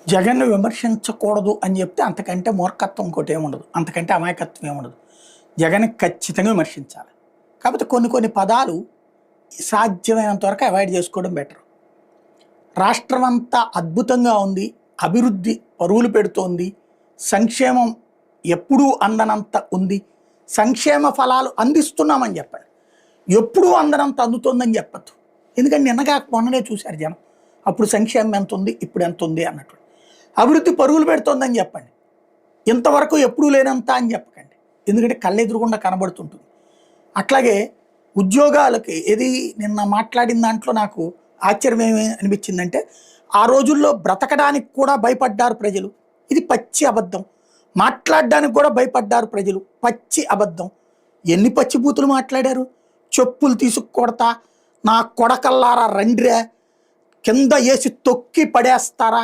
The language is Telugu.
జగన్‌ని విమర్శించకూడదు అని చెప్తే అంతకంటే మూర్ఖత్వం ఇంకోటి ఏముండదు. అంతకంటే అమాయకత్వం ఏముండదు. జగన్‌ని ఖచ్చితంగా విమర్శించాలి. కాకపోతే కొన్ని కొన్ని పదాలు సాధ్యమైనంత వరకు అవాయిడ్ చేసుకోవడం బెటర్. రాష్ట్రం అంతా అద్భుతంగా ఉంది. అభివృద్ధి పరుగులు పెడుతోంది. సంక్షేమం ఎప్పుడూ అందనంత ఉంది. సంక్షేమ ఫలాలు అందిస్తున్నామని చెప్పండి. ఎప్పుడూ అందనంత అందుతోందని చెప్పొద్దు. ఎందుకంటే నిన్నగాక మొన్ననే చూశారు జనం. అప్పుడు సంక్షేమం ఎంత ఉంది, ఇప్పుడు ఎంత ఉంది అన్నట్టు. అభివృద్ధి పరుగులు పెడుతోందని చెప్పండి. ఇంతవరకు ఎప్పుడూ లేనంత అని చెప్పకండి. ఎందుకంటే కళ్ళెదురుగుండా కనబడుతుంటుంది. అట్లాగే ఉద్యోగాలకి ఏది నిన్న మాట్లాడిన దాంట్లో నాకు ఆశ్చర్యం ఏమి అనిపించిందంటే, ఆ రోజుల్లో బ్రతకడానికి కూడా భయపడ్డారు ప్రజలు. ఇది పచ్చి అబద్ధం. మాట్లాడడానికి కూడా భయపడ్డారు ప్రజలు. పచ్చి అబద్ధం. ఎన్ని పచ్చిబూతులు మాట్లాడారు. చెప్పులు తీసుకొడతా, నా కొడకల్లారా రండిరా, కింద వేసి తొక్కి పడేస్తారా,